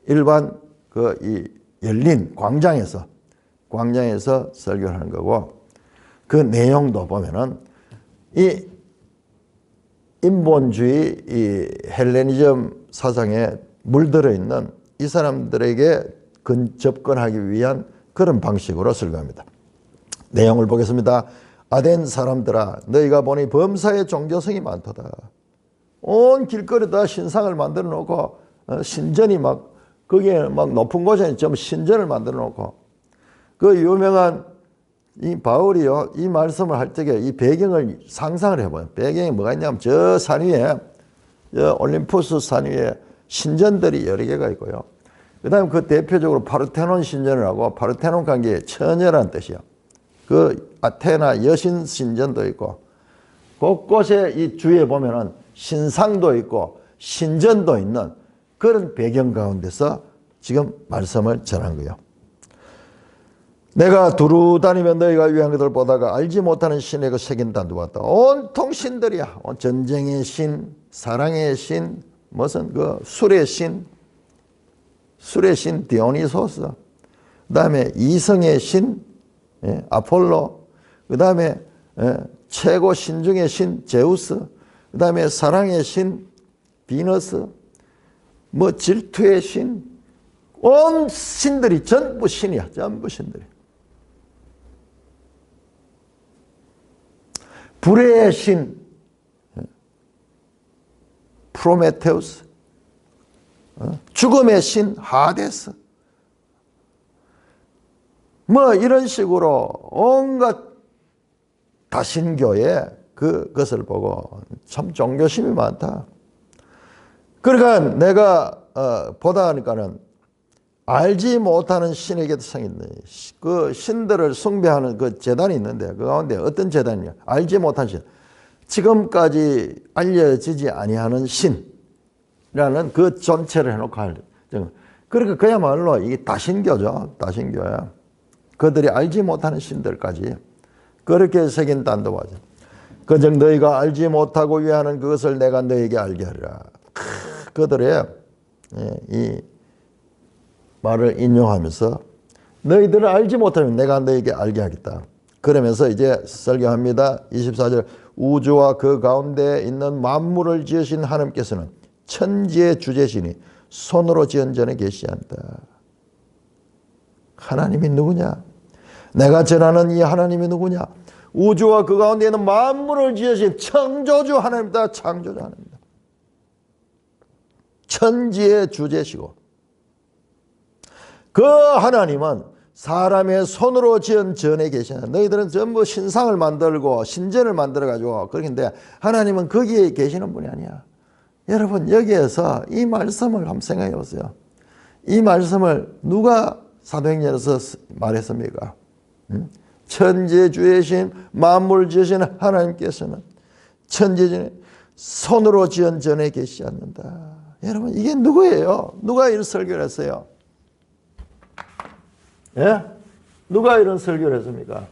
일반 이 열린 광장에서 설교를 하는 거고 그 내용도 보면은 이 인본주의 이 헬레니즘 사상에 물들어 있는 이 사람들에게 접근하기 위한 그런 방식으로 설교합니다. 내용을 보겠습니다. 아덴 사람들아, 너희가 보니 범사에 종교성이 많도다. 온 길거리에다 신상을 만들어 놓고 신전이 막 거기에 막 높은 곳에 좀 신전을 만들어 놓고 그 유명한 이 바울이요 이 말씀을 할 적에 이 배경을 상상을 해봐요. 배경이 뭐가 있냐면 저 산 위에 올림푸스 산 위에 신전들이 여러 개가 있고요. 그 다음에 그 대표적으로 파르테논 신전을 하고 파르테논 관계에 처녀라는 뜻이요. 그 아테나 여신 신전도 있고 곳곳에 이 주위에 보면은 신상도 있고 신전도 있는 그런 배경 가운데서 지금 말씀을 전한 거예요. 내가 두루 다니면 너희가 위한 것을 보다가 알지 못하는 신의 그 색인다 누웠다. 온통 신들이야. 전쟁의 신, 사랑의 신, 무슨 그 술의 신 디오니소스, 그 다음에 이성의 신 아폴로, 그 다음에 최고 신 중의 신 제우스, 그 다음에 사랑의 신 비너스, 뭐 질투의 신, 온 신들이 전부 신이야. 전부 신들이. 불의 신 프로메테우스, 죽음의 신 하데스, 뭐 이런 식으로 온갖 다신교의 그것을 보고 참 종교심이 많다. 그러니까 내가 보다 하니까는 알지 못하는 신에게도 성있네. 그 신들을 숭배하는 그 재단이 있는데 그 가운데 어떤 재단이냐? 알지 못한 신. 지금까지 알려지지 아니하는 신이라는 그 존재를 해놓고 할. 그러니까 그야말로 이게 다신교죠. 다신교야. 그들이 알지 못하는 신들까지 그렇게 새긴 단도하죠. 그정 너희가 알지 못하고 위하는 그것을 내가 너희에게 알게 하리라. 그들의 이 말을 인용하면서 너희들은 알지 못하면 내가 너희에게 알게 하겠다. 그러면서 이제 설교합니다. 24절 우주와 그 가운데 있는 만물을 지으신 하나님께서는 천지의 주제시니 손으로 지은 전에 계시한다. 하나님이 누구냐? 내가 전하는 이 하나님이 누구냐? 우주와 그 가운데 있는 만물을 지으신 창조주 하나님이다. 창조주 하나님이다. 천지의 주제시고 그 하나님은 사람의 손으로 지은 전에 계시는 너희들은 전부 신상을 만들고 신전을 만들어가지고 그런데 하나님은 거기에 계시는 분이 아니야. 여러분 여기에서 이 말씀을 한번 생각해 보세요. 이 말씀을 누가 사도행전에서 말했습니까? 천지의 주이신 만물 지으신 하나님께서는 천지의 손으로 지은 전에 계시지 않는다. 여러분 이게 누구예요? 누가 이런 설교를 했어요? 예? 누가 이런 설교를 했습니까?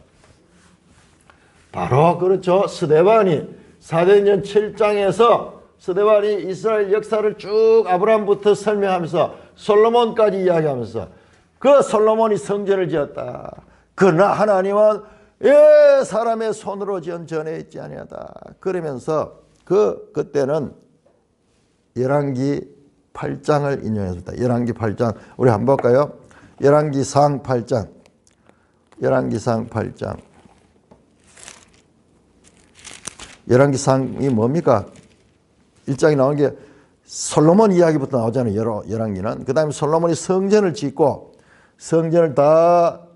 바로 그렇죠. 스데반이 사도행전 7장에서 스데반이 이스라엘 역사를 쭉 아브라함부터 설명하면서 솔로몬까지 이야기하면서 그 솔로몬이 성전을 지었다. 그러나 하나님은 사람의 손으로 지은 전에 있지 아니하다. 그러면서 그때는 열왕기 8장을 인용했습니다. 열왕기 8장 우리 한번 볼까요? 열왕기상 8장. 열왕기상 8장. 열왕기상이 뭡니까? 1장에 나온 게 솔로몬 이야기부터 나오잖아요. 열왕기는. 그 다음에 솔로몬이 성전을 짓고 성전을 다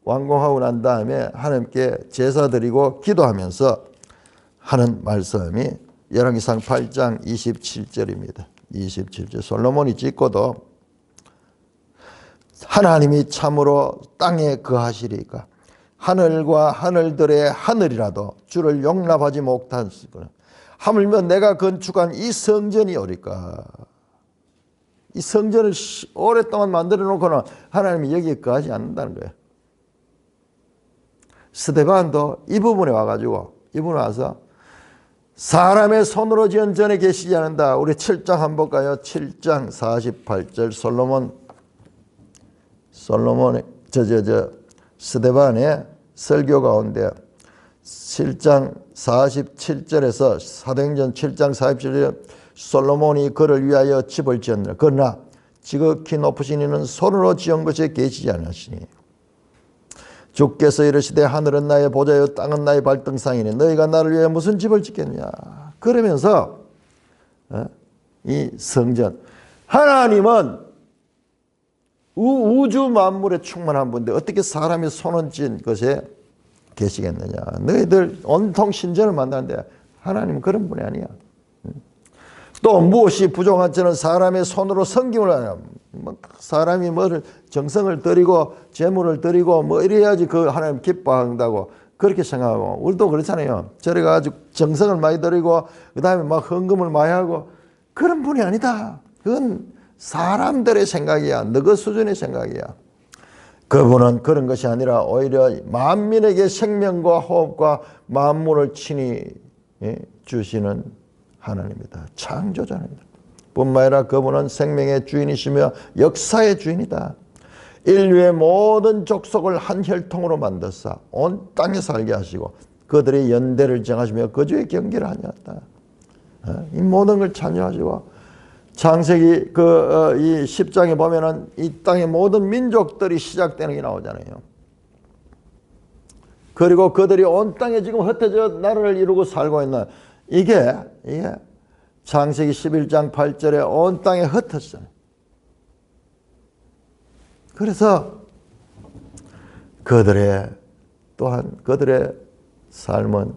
완공하고 난 다음에 하나님께 제사 드리고 기도하면서 하는 말씀이 열왕기상 8장 27절입니다. 27절. 솔로몬이 짓고도 하나님이 참으로 땅에 거하시리까 하늘과 하늘들의 하늘이라도 주를 용납하지 못하시거나 하물며 내가 건축한 이 성전이 오리까. 이 성전을 오랫동안 만들어 놓고는 하나님이 여기에 거하지 않는다는 거예요. 스데반도 이 부분에 와가지고 이분에 와서 사람의 손으로 지은 전에 계시지 않는다. 우리 7장 한번 볼까요? 7장 48절 솔로몬의 스데반의 설교 가운데 7장 47절에서 사도행전 7장 47절 솔로몬이 그를 위하여 집을 지었느라 그러나 지극히 높으신 이는 손으로 지은 것에 계시지 않으시니 주께서 이르시되 하늘은 나의 보좌요 땅은 나의 발등상이니 너희가 나를 위해 무슨 집을 짓겠냐. 그러면서 이 성전, 하나님은 우주 만물에 충만한 분인데 어떻게 사람이 손을 쥔 것에 계시겠느냐. 너희들 온통 신전을 만드는데 하나님은 그런 분이 아니야. 또 무엇이 부족한 저는 사람의 손으로 섬김을 하냐. 사람이 뭐를 정성을 들이고 재물을 들이고 뭐 이래야지 그 하나님 기뻐한다고 그렇게 생각하고, 우리도 그렇잖아요. 저래 가지고 정성을 많이 들이고 그 다음에 막 헌금을 많이 하고, 그런 분이 아니다. 그건 사람들의 생각이야. 너그 수준의 생각이야. 그분은 그런 것이 아니라 오히려 만민에게 생명과 호흡과 만물을 친히 주시는 하나님이다. 창조자입니다. 뿐만 아니라 그분은 생명의 주인이시며 역사의 주인이다. 인류의 모든 족속을 한 혈통으로 만드사 온 땅에 살게 하시고 그들의 연대를 정하시며 거주의 경계를 하셨다. 이 모든 걸 창조하시고, 창세기 이 10장에 보면은 이 땅의 모든 민족들이 시작되는 게 나오잖아요. 그리고 그들이 온 땅에 지금 흩어져 나라를 이루고 살고 있는 이게 창세기 11장 8절에 온 땅에 흩어졌어요. 그래서 또한 그들의 삶은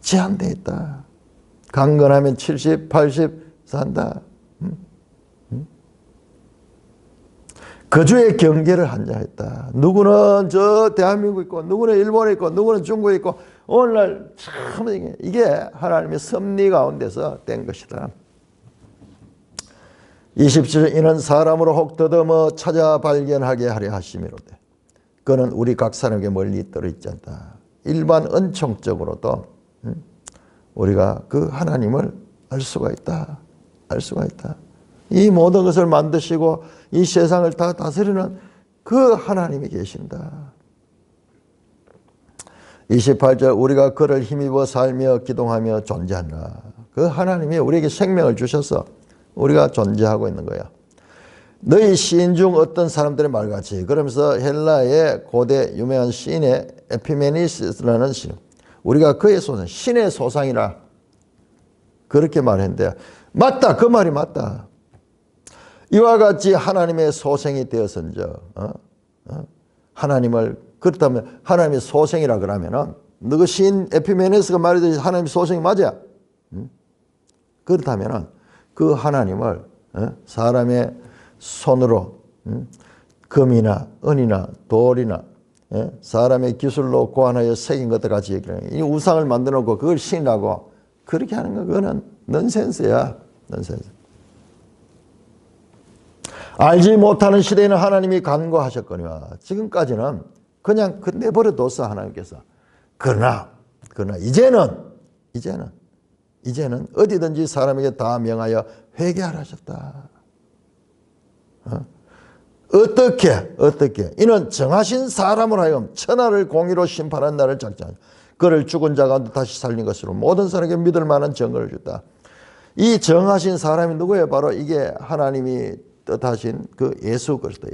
제한되어 있다. 강건하면 70, 80 산다. 거주의 경계를 한정했다. 누구는 저 대한민국에 있고 누구는 일본에 있고 누구는 중국에 있고, 오늘날 참 이게 하나님의 섭리 가운데서 된 것이다. 27절 이는 사람으로 혹 더듬어 찾아 발견하게 하려 하심이로되 그는 우리 각 사람에게 멀리 떨어지지 않다. 일반 은총적으로도 우리가 그 하나님을 알 수가 있다. 알 수가 있다. 이 모든 것을 만드시고 이 세상을 다 다스리는 그 하나님이 계신다. 28절 우리가 그를 힘입어 살며 기동하며 존재한다. 그 하나님이 우리에게 생명을 주셔서 우리가 존재하고 있는 거야. 너희 시인 중 어떤 사람들의 말같이, 그러면서 헬라의 고대 유명한 시인의 에피메니스라는 시, 우리가 그의 소상, 신의 소상이라 그렇게 말했는데 맞다. 그 말이 맞다. 이와 같이 하나님의 소생이 되어선저 하나님을, 그렇다면 하나님의 소생이라 그러면은 너 시인 에피메네스가 말했듯이 하나님의 소생이 맞아. 그렇다면은 그 하나님을 사람의 손으로 금이나 은이나 돌이나 사람의 기술로 고안하여 새긴 것들 같이 얘기하는, 이 우상을 만들어 놓고 그걸 신이라고 그렇게 하는 거, 그거는 넌센스야. 넌센스. 알지 못하는 시대에는 하나님이 간과하셨거니와 지금까지는 그냥 내버려 뒀어 하나님께서. 그러나 이제는 어디든지 사람에게 다 명하여 회개하라 하셨다. 어떻게 이는 정하신 사람으로 하여금 천하를 공의로 심판한 날을 작정하여 그를 죽은 자 가운데 다시 살린 것으로 모든 사람에게 믿을 만한 증거를 줬다. 이 정하신 사람이 누구예요? 바로 이게 하나님이 뜻하신 그 예수 그리스도.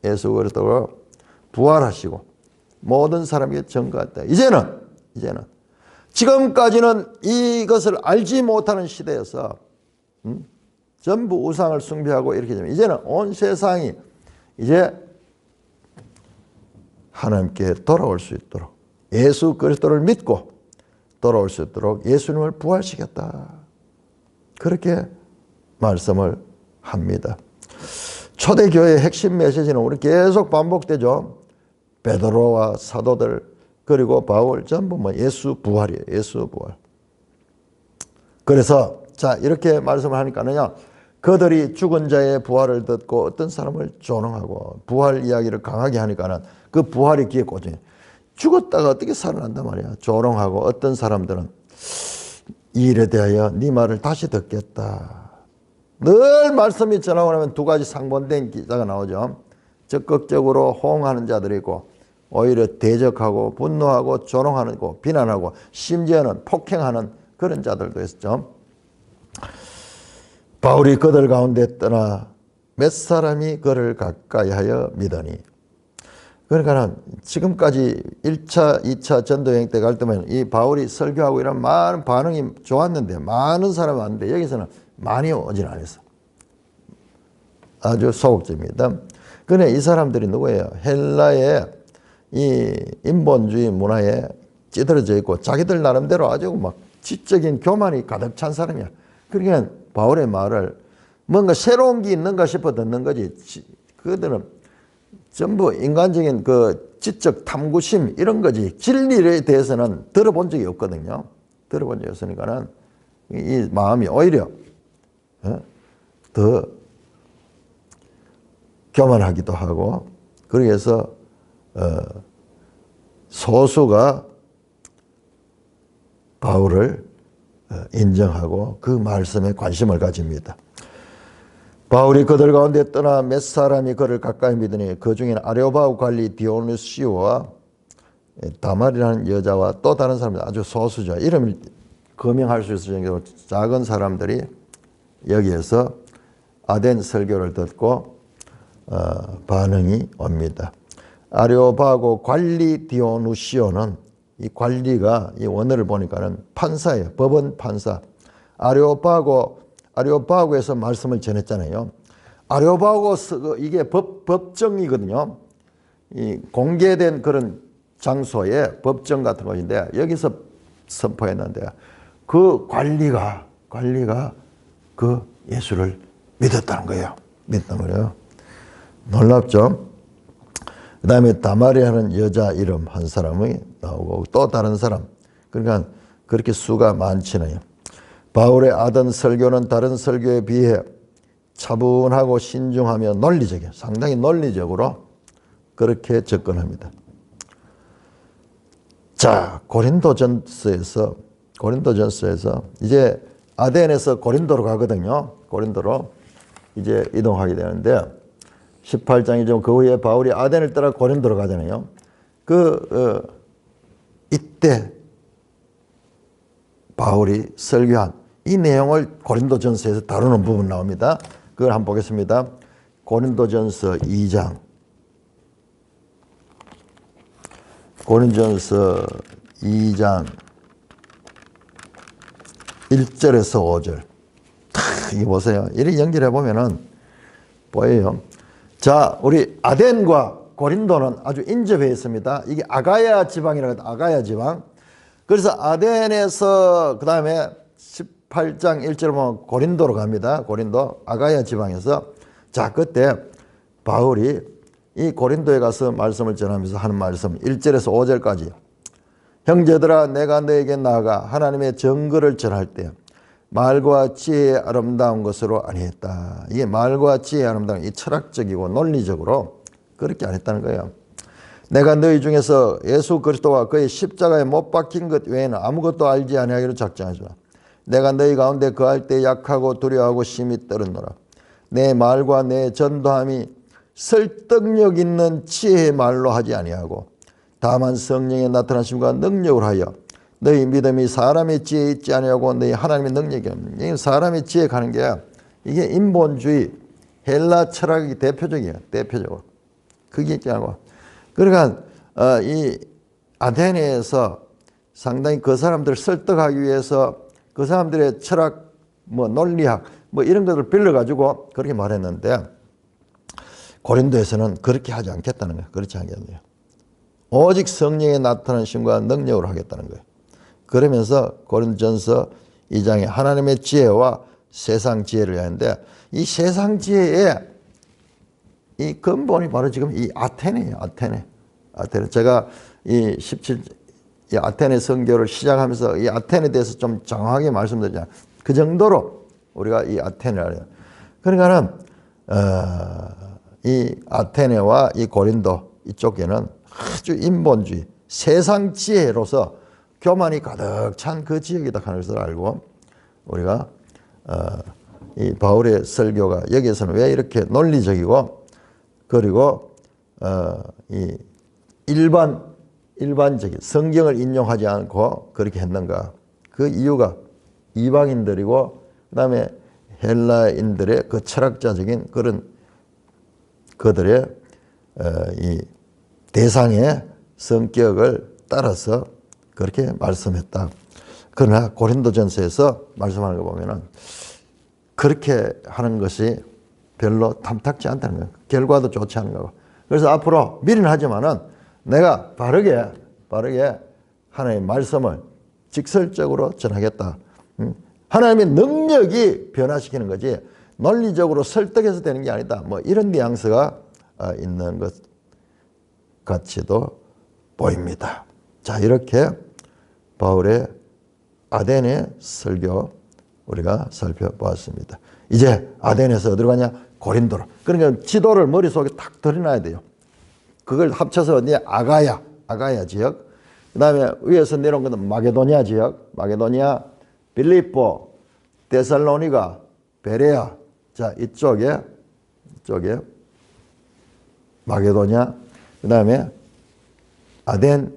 예수 그리스도가 부활하시고 모든 사람에게 증거했다. 이제는 지금까지는 이것을 알지 못하는 시대에서 전부 우상을 숭배하고 이렇게 되면, 이제는 온 세상이 이제 하나님께 돌아올 수 있도록 예수 그리스도를 믿고 돌아올 수 있도록 예수님을 부활시켰다. 그렇게 말씀을 합니다. 초대교회의 핵심 메시지는 우리 계속 반복되죠. 베드로와 사도들 그리고 바울 전부 예수 부활이에요. 예수 부활. 그래서 자 이렇게 말씀을 하니까는요, 그들이 죽은 자의 부활을 듣고 어떤 사람을 조롱하고 부활 이야기를 강하게 하니까는 그 부활이 귀에 꽂혀요. 죽었다가 어떻게 살아난단 말이야. 조롱하고 어떤 사람들은 이 일에 대하여 네 말을 다시 듣겠다. 늘 말씀이 전하고 나면 두 가지 상반된 기사가 나오죠. 적극적으로 호응하는 자들이 있고 오히려 대적하고 분노하고 조롱하는 거 비난하고 심지어는 폭행하는 그런 자들도 있었죠. 바울이 그들 가운데 떠나 몇 사람이 그를 가까이하여 믿으니. 그러니까 지금까지 1차, 2차 전도여행 때 갈 때면 이 바울이 설교하고 이런 많은 반응이 좋았는데 많은 사람이 왔는데 여기서는 많이 오진 않았어. 아주 소극적입니다. 그런데 이 사람들이 누구예요? 헬라의 이 인본주의 문화에 찌들어져 있고 자기들 나름대로 아주 막 지적인 교만이 가득 찬 사람이야. 그러니까 바울의 말을 뭔가 새로운 게 있는가 싶어 듣는 거지. 그들은 전부 인간적인 그 지적 탐구심 이런 거지. 진리에 대해서는 들어본 적이 없거든요. 들어본 적이 없으니까는 이 마음이 오히려 더 교만하기도 하고, 그래서 소수가 바울을 인정하고 그 말씀에 관심을 가집니다. 바울이 그들 가운데 떠나 몇 사람이 그를 가까이 믿으니 그 중에는 아레오바고 관리 디오누시오와 다말이라는 여자와 또 다른 사람들, 아주 소수죠. 이름을 거명할 수 있을 정도로 작은 사람들이 여기에서 아덴 설교를 듣고 반응이 옵니다. 아레오바고 관리 디오누시오는 이 관리가 이 원어를 보니까는 판사예요. 법원 판사. 아레오파고에서 말씀을 전했잖아요. 아레오파고 이게 법정이거든요. 이 공개된 그런 장소에 법정 같은 것인데 여기서 선포했는데 그 관리가 그 예수를 믿었다는 거예요. 믿었다는 거예요. 놀랍죠? 그 다음에 다마리아는 여자 이름 한 사람이 나오고 또 다른 사람. 그러니까 그렇게 수가 많지는. 바울의 아던 설교는 다른 설교에 비해 차분하고 신중하며 논리적이에요. 상당히 논리적으로 그렇게 접근합니다. 자, 고린도전서에서 이제 아덴에서 고린도로 가거든요. 고린도로 이제 이동하게 되는데 18장이죠. 그 후에 바울이 아덴을 떠나 고린도로 가잖아요. 이때 바울이 설교한 이 내용을 고린도전서에서 다루는 부분 나옵니다. 그걸 한번 보겠습니다. 고린도전서 2장. 고린도전서 2장 1절에서 5절. 이거 보세요. 이렇게 연결해 보면은 보여요. 자, 우리 아덴과 고린도는 아주 인접해 있습니다. 이게 아가야 지방이라고 해요. 아가야 지방. 그래서 아덴에서 그 다음에 18장 1절 보면 고린도로 갑니다. 고린도 아가야 지방에서. 자, 그때 바울이 이 고린도에 가서 말씀을 전하면서 하는 말씀 1절에서 5절까지. 형제들아, 내가 너에게 나아가 하나님의 정글을 전할 때 말과 지혜의 아름다운 것으로 아니했다. 이게 말과 지혜의 아름다운 이 철학적이고 논리적으로 그렇게 안 했다는 거예요. 내가 너희 중에서 예수 그리스도와 그의 십자가에 못 박힌 것 외에는 아무것도 알지 아니하기로 작정하지마. 내가 너희 가운데 거할 때 약하고 두려워하고 심히 떨었노라. 내 말과 내 전도함이 설득력 있는 지혜의 말로 하지 아니하고 다만 성령의 나타나심과 능력으로 하여 너희 믿음이 사람의 지혜에 있지 아니하고 너희 하나님의 능력이 없는. 사람의 지혜에 가는 게 이게 인본주의 헬라 철학이 대표적이에요. 대표적으로. 그게 있지 않고. 그러니까 이 아테네에서 상당히 그 사람들을 설득하기 위해서 그 사람들의 철학, 논리학 이런 것을 빌려가지고 그렇게 말했는데 고린도에서는 그렇게 하지 않겠다는 거예요. 그렇지 않겠네요. 오직 성령의 나타나심과 능력으로 하겠다는 거예요. 그러면서 고린도전서 2장에 하나님의 지혜와 세상 지혜를 하는데 이 세상 지혜의 이 근본이 바로 지금 이 아테네예요. 아테네. 제가 이 아테네 선교를 시작하면서 이 아테네에 대해서 좀 정확하게 말씀드리자. 그 정도로 우리가 이 아테네를 해요. 그러니까는 이 아테네와 이 고린도 이쪽에는 아주 인본주의, 세상 지혜로서 교만이 가득 찬 그 지역이다 하는 것을 알고 우리가 이 바울의 설교가 여기에서는 왜 이렇게 논리적이고 그리고 이 일반적인 성경을 인용하지 않고 그렇게 했는가? 그 이유가 이방인들이고 그다음에 헬라인들의 그 철학자적인 그런 그들의 이 대상의 성격을 따라서 그렇게 말씀했다. 그러나 고린도전서에서 말씀하는 거 보면은 그렇게 하는 것이 별로 탐탁지 않다는 거예요. 결과도 좋지 않은 거고. 그래서 앞으로 미리는 하지만은 내가 바르게 하나님의 말씀을 직설적으로 전하겠다. 하나님의 능력이 변화시키는 거지 논리적으로 설득해서 되는 게 아니다. 뭐 이런 뉘앙스가 있는 것 같이도 보입니다. 자, 이렇게 바울의 아덴의 설교 우리가 살펴보았습니다. 이제 아덴에서 어디로 가냐? 고린도로. 그러니까 지도를 머릿속에 탁 들여놔야 돼요. 그걸 합쳐서 어디냐? 아가야 지역. 그 다음에 위에서 내려온 것은 마게도니아 지역, 마게도니아, 빌립보, 데살로니가, 베레아. 자, 이쪽에 마게도니아, 그 다음에 아덴,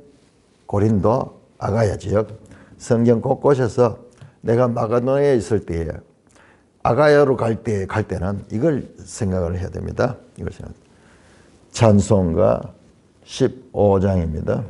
고린도, 아가야 지역. 성경 곳곳에서 내가 마게도니아에 있을 때에 아가야로 갈 때는 이걸 생각을 해야 됩니다. 이걸 생각. 찬송가 15장입니다.